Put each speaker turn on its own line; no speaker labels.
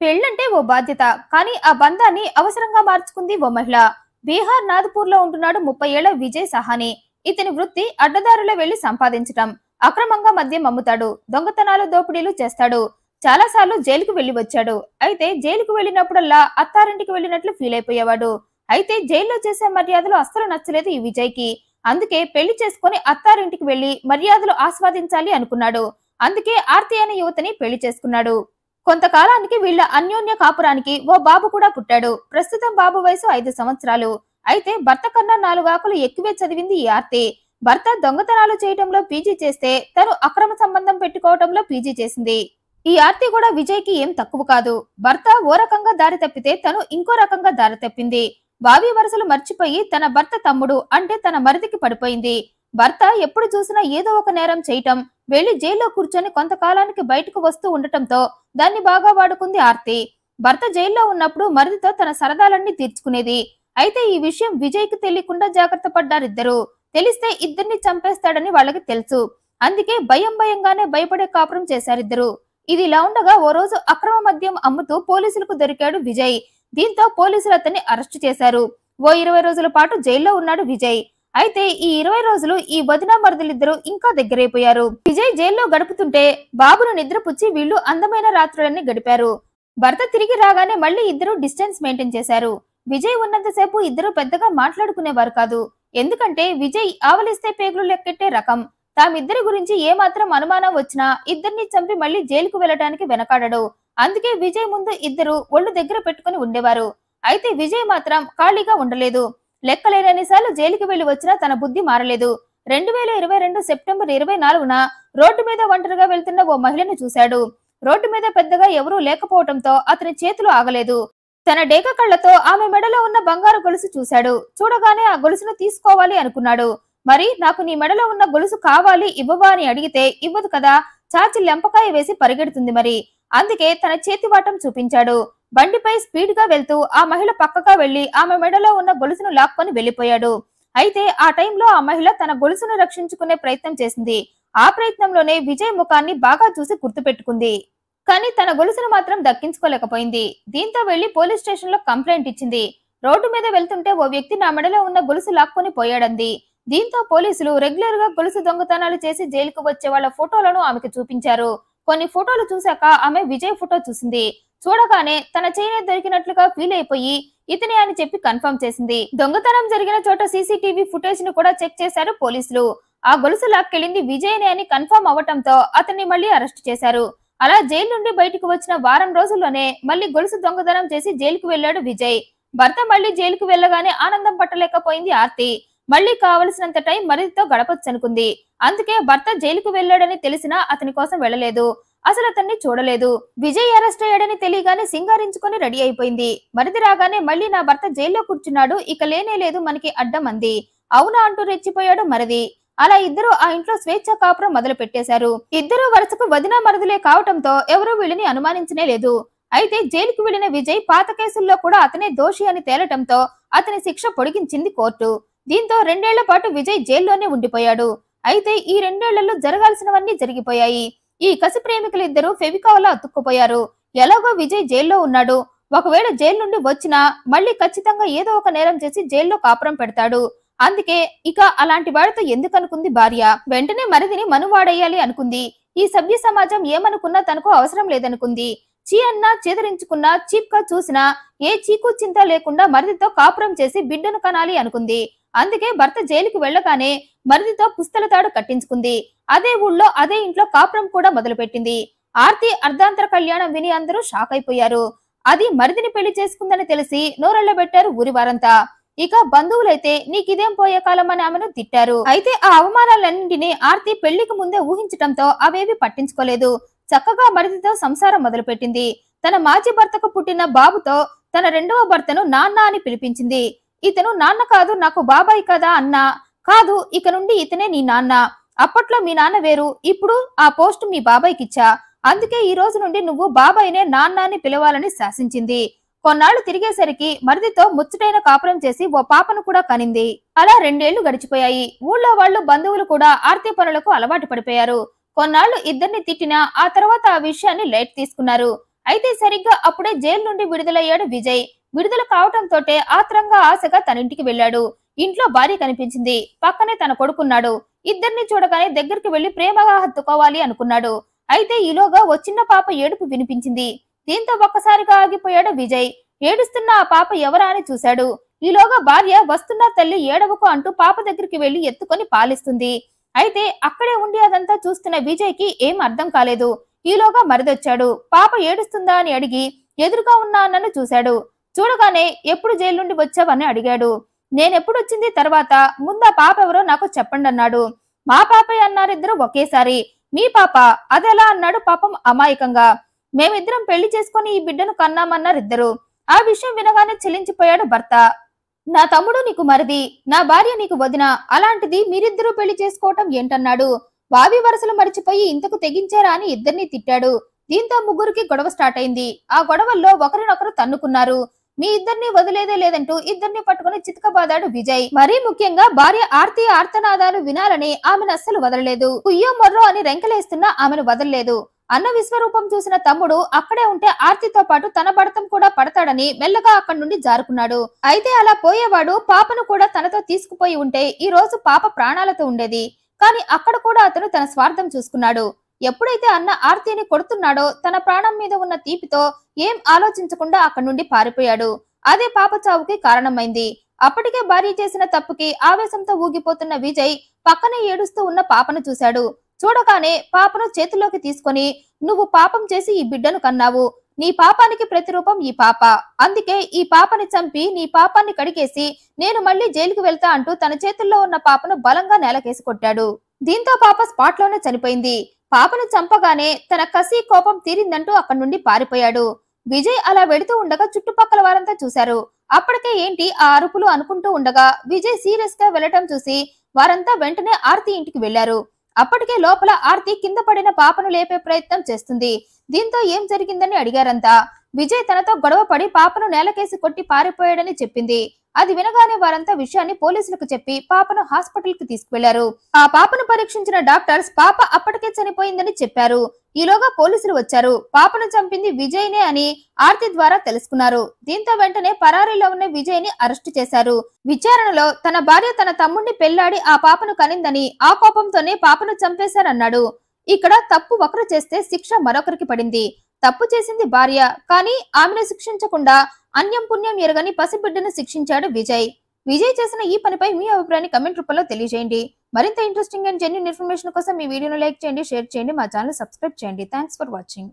పెళ్ళంటే ఓ బాధ్యత, కానీ ఆ బంధాన్ని అవసరంగా మార్చుకుంది ఓ మహిళ. బీహార్ నాగపూర్ లో ఉంటున్నాడు 30 ఏళ్ల విజయ్ సహాని. ఇతని వృత్తి అడ్డదారులో వెళ్లి సంపాదించటం. అక్రమంగా మద్యం అమ్ముతాడు, దొంగతనాలు దోపిడీలు చేస్తాడు. చాలా సార్లు జైలుకు వెళ్లి వచ్చాడు. అయితే జైలుకు వెళ్ళినప్పుడల్లా అత్తారింటికి వెళ్ళినట్లు ఫీల్ అయిపోయేవాడు. అయితే జైల్లో చేసే మర్యాదలు అస్సలు నచ్చలేదు ఈ విజయ్ కి. అందుకే పెళ్లి చేసుకుని అత్తారింటికి వెళ్లి మర్యాదలు ఆస్వాదించాలి అనుకున్నాడు. అందుకే ఆర్తి అనే యువతని పెళ్లి చేసుకున్నాడు. కొంతకాలానికి వీళ్ల అన్యోన్య కాపురానికి ఓ బాబు కూడా పుట్టాడు. ప్రస్తుతం బాబు వయసు 5 సంవత్సరాలు. అయితే భర్త కన్నా 4 ఆకులు ఎక్కువే చదివింది ఈ ఆర్తి. భర్త దొంగతనాలు చేయటంలో పీజీ చేస్తే తను అక్రమ సంబంధం పెట్టుకోవటంలో పీజీ చేసింది. ఈ ఆర్తి కూడా విజయ్ కి ఏం తక్కువ కాదు. భర్త ఓ రకంగా దారి తప్పితే తను ఇంకో రకంగా దారి తప్పింది. భావి వరుసలు మర్చిపోయి తన భర్త తమ్ముడు అంటే తన మరిదికి పడిపోయింది. భర్త ఎప్పుడు చూసినా ఏదో ఒక నేరం చేయటం, వెళ్లి జైల్లో కూర్చొని కొంతకాలానికి బయటకు వస్తూ ఉండటంతో దాన్ని బాగా వాడుకుంది ఆర్తి. భర్త జైల్లో ఉన్నప్పుడు మరిదితో తన సరదాలన్నీ తీర్చుకునేది. అయితే ఈ విషయం విజయ్ కి తెలియకుండా జాగ్రత్త పడ్డారిద్దరు. తెలిస్తే ఇద్దరిని చంపేస్తాడని వాళ్ళకి తెలుసు. అందుకే భయంగానే భయపడే కాపురం చేశారిద్దరు. ఇది ఇలా ఉండగా ఓ రోజు అక్రమ మద్యం అమ్ముతూ పోలీసులకు దొరికాడు విజయ్. దీంతో పోలీసులు అతన్ని అరెస్టు చేశారు. ఓ 20 రోజుల పాటు జైల్లో ఉన్నాడు విజయ్. అయితే ఈ 20 రోజులు ఈ వదిన మరుదులిద్దరూ ఇంకా దగ్గరైపోయారు. విజయ్ జైల్లో గడుపుతుంటే బాబును నిద్రపుచ్చి వీళ్లు అందమైన రాత్రులన్నీ గడిపారు. భర్త తిరిగి రాగానే మళ్లీ ఇద్దరు డిస్టెన్స్ మెయింటైన్ చేశారు. విజయ్ ఉన్నంతసేపు ఇద్దరు పెద్దగా మాట్లాడుకునేవారు కాదు. ఎందుకంటే విజయ్ ఆవలిస్తే పేగులు లెక్కెట్టే రకం. తామిద్దరి గురించి ఏమాత్రం అనుమానం వచ్చినా ఇద్దరిని చంపి మళ్లీ జైలుకు వెళ్లడానికి వెనకాడడు. అందుకే విజయ్ ముందు ఇద్దరు ఒళ్ళు దగ్గర పెట్టుకుని ఉండేవారు. అయితే విజయ్ మాత్రం ఖాళీగా ఉండలేదు. లెక్కలేనన్నిసార్లు జైలుకి వెళ్లి వచ్చినా తన బుద్ధి మారలేదు. 2022 సెప్టెంబర్ 24న రోడ్డు మీద ఒంటరిగా వెళ్తున్న ఓ మహిళను చూశాడు. రోడ్డు మీద పెద్దగా ఎవరూ లేకపోవడంతో అతని చేతులు ఆగలేదు. తన డేగ కళ్లతో ఆమె మెడలో ఉన్న బంగారు గొలుసు చూశాడు. చూడగానే ఆ గొలుసును తీసుకోవాలి అనుకున్నాడు. మరి నాకు నీ మెడలో ఉన్న గొలుసు కావాలి, ఇవ్వవా అని అడిగితే ఇవ్వదు కదా, చాచి లెంపకాయ వేసి పరిగెడుతుంది మరి. అందుకే తన చేతివాటం చూపించాడు. బండిపై స్పీడ్ గా వెళ్తూ ఆ మహిళ పక్కగా వెళ్లి ఆమె మెడలో ఉన్న గొలుసును లాక్కొని వెళ్లిపోయాడు. అయితే ఆ టైంలో ఆ మహిళ తన గొలుసును రక్షించుకునే ప్రయత్నం చేసింది. ఆ ప్రయత్నంలోనే విజయ్ ముఖాన్ని బాగా చూసి గుర్తుపెట్టుకుంది. కానీ తన గొలుసును మాత్రం దక్కించుకోలేకపోయింది. దీంతో వెళ్లి పోలీస్ స్టేషన్ లో కంప్లైంట్ ఇచ్చింది. రోడ్డు మీద వెళ్తుంటే ఓ వ్యక్తి నా మెడలో ఉన్న గొలుసు లాక్కొని పోయాడంది. దీంతో పోలీసులు రెగ్యులర్ గా గొలుసు దొంగతనాలు చేసి జైలుకు వచ్చే వాళ్ళ ఫోటోలను ఆమెకు చూపించారు. కొన్ని ఫోటోలు చూశాక ఆమె విజయ్ ఫోటో చూసింది. చూడగానే తన చైనే దొరికినట్లుగా ఫీల్ అయిపోయి ఇతనే అని చెప్పి కన్ఫర్మ్ చేసింది. దొంగతనం జరిగిన చోట సీసీటీవీ ఫుటేజ్ ను కూడా చెక్ చేశారు పోలీసులు. ఆ గొలుసు లాక్కెళ్ళింది విజయ్నే అని కన్ఫర్మ్ అవటంతో అతన్ని మళ్లీ అరెస్ట్ చేశారు. అలా జైలు నుండి బయటకు వచ్చిన వారం రోజుల్లోనే మళ్లీ గొలుసు దొంగతనం చేసి జైలుకు వెళ్లాడు విజయ్. భర్త మళ్లీ జైలుకు వెళ్లగానే ఆనందం పట్టలేకపోయింది ఆర్తి. మళ్లీ కావలసినంత టైం మరిదితో గడపొచ్చనుకుంది. అందుకే భర్త జైలుకు వెళ్లాడని తెలిసినా అతని కోసం వెళ్లలేదు. అసలు అతన్ని చూడలేదు. విజయ్ అరెస్ట్ అయ్యాడని తెలియగానే సింగారించుకుని రెడీ అయిపోయింది. మరిది రాగానే మళ్లీ నా భర్త జైల్లో కూర్చున్నాడు, ఇక లేనే లేదు మనకి అడ్డం అంది. అవునా అంటూ రెచ్చిపోయాడు మరిది. అలా ఇద్దరు ఆ ఇంట్లో స్వేచ్ఛ కాపురం మొదలు పెట్టేశారు. ఇద్దరు వరుసకు వదిన మరుదులే కావటంతో ఎవరూ వీళ్ళని అనుమానించనే లేదు. అయితే జైలుకు వెళ్లిన విజయ్ పాత కేసుల్లో కూడా అతనే దోషి అని తేలటంతో అతని శిక్ష పొడిగించింది కోర్టు. దీంతో 2 ఏళ్ల పాటు విజయ్ జైల్లోనే ఉండిపోయాడు. అయితే ఈ 2 ఏళ్లలో జరగాల్సినవన్నీ జరిగిపోయాయి. ఈ కసి ప్రేమికులిద్దరూ ఫెవికాల్లా అతుక్కుపోయారు. ఎలాగో విజయ్ జైల్లో ఉన్నాడు. ఒకవేళ జైలు నుండి వచ్చినా మళ్లీ ఖచ్చితంగా ఏదో ఒక నేరం చేసి జైల్లో కాపురం పెడతాడు. అందుకే ఇక అలాంటి వాడితో ఎందుకనుకుంది భార్య. వెంటనే మరిదిని మనువాడేయాలి అనుకుంది. ఈ సభ్య సమాజం ఏమనుకున్నా తనకు అవసరం లేదనుకుంది. చీ అన్నా చేదరించుకున్నా చీప్ గా చూసినా ఏ చీకు చింత లేకుండా మరిదితో కాపురం చేసి బిడ్డను కనాలి అనుకుంది. అందుకే భర్త జైలుకు వెళ్లగానే మరిదితో పుస్తల తాడు కట్టించుకుంది. అదే ఊళ్ళో అదే ఇంట్లో కాపురం కూడా మొదలుపెట్టింది. ఆర్తి అర్ధాంతర కళ్యాణం విని అందరూ షాక్ అయిపోయారు. అది మరిదిని పెళ్లి చేసుకుందని తెలిసి నోరెళ్లబెట్టారు ఊరి వారంతా. ఇక బంధువులైతే నీకిదేం పోయే కాలం అని ఆమెను తిట్టారు. అయితే ఆ అవమానాలన్నింటినీ ఆర్తి పెళ్లికి ముందే ఊహించటంతో అవేవి పట్టించుకోలేదు. చక్కగా మరిదితో సంసారం మొదలుపెట్టింది. తన మాజీ భర్తకు పుట్టిన బాబుతో తన రెండవ భర్తను నాన్న అని పిలిపించింది. ఇతను నాన్న కాదు నాకు బాబాయ్ కదా అన్నా, కాదు ఇక నుండి ఇతనే నీ నాన్న. అప్పట్లో మీ నాన్న వేరు, ఇప్పుడు ఆ పోస్ట్ మీ బాబాయ్కిచ్చా. అందుకే ఈ రోజు నుండి నువ్వు బాబాయ్నే నాన్న అని పిలవాలని శాసించింది. కొన్నాళ్లు తిరిగేసరికి మరిదితో ముచ్చటైన కాపురం చేసి ఓ పాపను కూడా కనింది. అలా 2 ఏళ్లు గడిచిపోయాయి. ఊళ్ళో వాళ్ళు బంధువులు కూడా ఆర్తి పనులకు అలవాటు పడిపోయారు. కొన్నాళ్లు ఇద్దరిని తిట్టినా ఆ తర్వాత ఆ విషయాన్ని లైట్ తీసుకున్నారు. అయితే సరిగ్గా అప్పుడే జైలు నుండి విడుదలయ్యాడు విజయ్. విడుదల కావటంతో ఆత్రంగా ఆశగా తన ఇంటికి వెళ్ళాడు. ఇంట్లో భార్య కనిపించింది. పక్కనే తన కొడుకున్నాడు. ఇద్దరిని చూడగానే దగ్గరికి వెళ్లి ప్రేమగా హత్తుకోవాలి అనుకున్నాడు. అయితే ఈలోగా ఓ చిన్న పాప ఏడుపు వినిపించింది. దీంతో ఒక్కసారిగా ఆగిపోయాడు విజయ్. ఏడుస్తున్న ఆ పాప ఎవరా అని చూశాడు. ఈలోగా భార్య వస్తున్న తల్లి ఏడవకు అంటూ పాప దగ్గరికి వెళ్లి ఎత్తుకొని పాలిస్తుంది. అయితే అక్కడే ఉండి అదంతా చూస్తున్న విజయ్ కి ఏం అర్థం కాలేదు. ఈలోగా మరిదొచ్చాడు. పాప ఏడుస్తుందా అని అడిగి ఎదురుగా ఉన్న అన్నను చూశాడు. చూడగానే ఎప్పుడు జైలు నుండి వచ్చావని అడిగాడు. నేనెప్పుడు వచ్చింది తర్వాత ముందా పాప ఎవరో నాకు చెప్పండి అన్నాడు. మా పాపే అన్నారిద్దరు ఒకేసారి. మీ పాప అదెలా అన్నాడు పాపం అమాయకంగా. మేమిద్దరం పెళ్లి చేసుకుని ఈ బిడ్డను కన్నామన్నారిద్దరు. ఆ విషయం వినగానే చెల్లించిపోయాడు భర్త. నా తమ్ముడు నీకు మరిది, నా భార్య నీకు వదిన, అలాంటిది మీరిద్దరూ పెళ్లి చేసుకోవటం ఏంటన్నాడు. వావి వరసలు మరిచిపోయి ఇంతకు తెగించారా అని ఇద్దరిని తిట్టాడు. దీంతో ముగ్గురికి గొడవ స్టార్ట్ అయింది. ఆ గొడవల్లో ఒకరినొకరు తన్నుకున్నారు. మీ ఇద్దరిని వదిలేదే లేదంటూ ఇద్దరిని పట్టుకుని చితకబాదాడు విజయ్. మరీ ముఖ్యంగా భార్య ఆర్తి ఆర్తనాదాలు వినాలని ఆమెను అస్సలు వదలలేదు. కుయ్యో మొర్రో అని రెంకలేస్తున్నా ఆమెను వదలలేదు. అన్న విశ్వరూపం చూసిన తమ్ముడు అక్కడే ఉంటే ఆర్తితో పాటు తన భర్తం కూడా పడతాడని మెల్లగా అక్కడి నుండి జారుకున్నాడు. అయితే అలా పోయేవాడు పాపను కూడా తనతో తీసుకుపోయి ఉంటే ఈ రోజు పాప ప్రాణాలతో ఉండేది. కానీ అక్కడ కూడా అతను తన స్వార్థం చూసుకున్నాడు. ఎప్పుడైతే అన్న ఆర్తిని కొడుతున్నాడో తన ప్రాణం మీద ఉన్న తీపితో ఏం ఆలోచించకుండా అక్కడి నుండి పారిపోయాడు. అదే పాప చావుకి కారణమైంది. అప్పటికే భార్య చేసిన తప్పుకి ఆవేశంతో ఊగిపోతున్న విజయ్ పక్కనే ఏడుస్తూ ఉన్న పాపను చూశాడు. చూడగానే పాపను చేతిలోకి తీసుకొని నువ్వు పాపం చేసి ఈ బిడ్డను కన్నావు. నీ పాపానికి ప్రతిరూపం ఈ పాప. అందుకే ఈ పాపని చంపి నీ పాపాన్ని కడిగేసి నేను మళ్ళీ జైలుకు వెళ్తా అంటూ తన చేతుల్లో ఉన్న పాపను బలంగా నేలకేసి కొట్టాడు. దీంతో పాప స్పాట్ లోనే చనిపోయింది. పాపను చంపగానే తన కసి కోపం తీరిందంటూ అక్కడి నుండి పారిపోయాడు. విజయ్ అలా వెళుతూ ఉండగా చుట్టుపక్కల వారంతా చూశారు. అప్పటికే ఏంటి ఆ అరుపులు అనుకుంటూ ఉండగా విజయ్ సీరియస్ గా వెళ్లటం చూసి వారంతా వెంటనే ఆర్తి ఇంటికి వెళ్లారు. అప్పటికే లోపల ఆర్తి కింద పడిన పాపను లేపే ప్రయత్నం చేస్తుంది. దీంతో ఏం జరిగిందని అడిగారంతా. విజయ్ తనతో గొడవ పడి పాపను నేలకేసి కొట్టి పారిపోయాడని చెప్పింది. అది వినగానే వారంతా విషయాన్ని పోలీసులకు చెప్పి పాపను హాస్పిటల్ కి తీసుకువెళ్లారు. ఆ పాపను పరీక్షించిన డాక్టర్స్ పాప అప్పటికే చనిపోయిందని చెప్పారు. ఈలోగా పోలీసులు వచ్చారు. పాపను చంపింది విజయ్నే అని ఆర్తి ద్వారా తెలుసుకున్నారు. దీంతో వెంటనే పరారీలో ఉన్న విజయ్ ని అరెస్టు చేశారు. విచారణలో తన భార్య తన తమ్ముడిని పెళ్లాడి ఆ పాపను కనిందని ఆ కోపంతోనే పాపను చంపేశారన్నాడు. ఇక్కడ తప్పు ఒకరు చేస్తే శిక్ష మరొకరికి పడింది. తప్పు చేసింది భార్య, కానీ ఆమెను శిక్షించకుండా అన్యం పుణ్యం ఎరగని పసిబిడ్డను శిక్షించాడు విజయ్. విజయ్ చేసిన ఈ పనిపై మీ అభిప్రాయాన్ని కమెంట్ రూపంలో తెలియజేయండి. మరింత ఇంట్రెస్టింగ్ అండ్ జెన్యూన్ ఇన్ఫర్మేషన్ కోసం ఈ వీడియోను లైక్ చేయండి, షేర్ చేయండి, మా ఛానల్ సబ్స్క్రైబ్ చేయండి. Thanks for watching.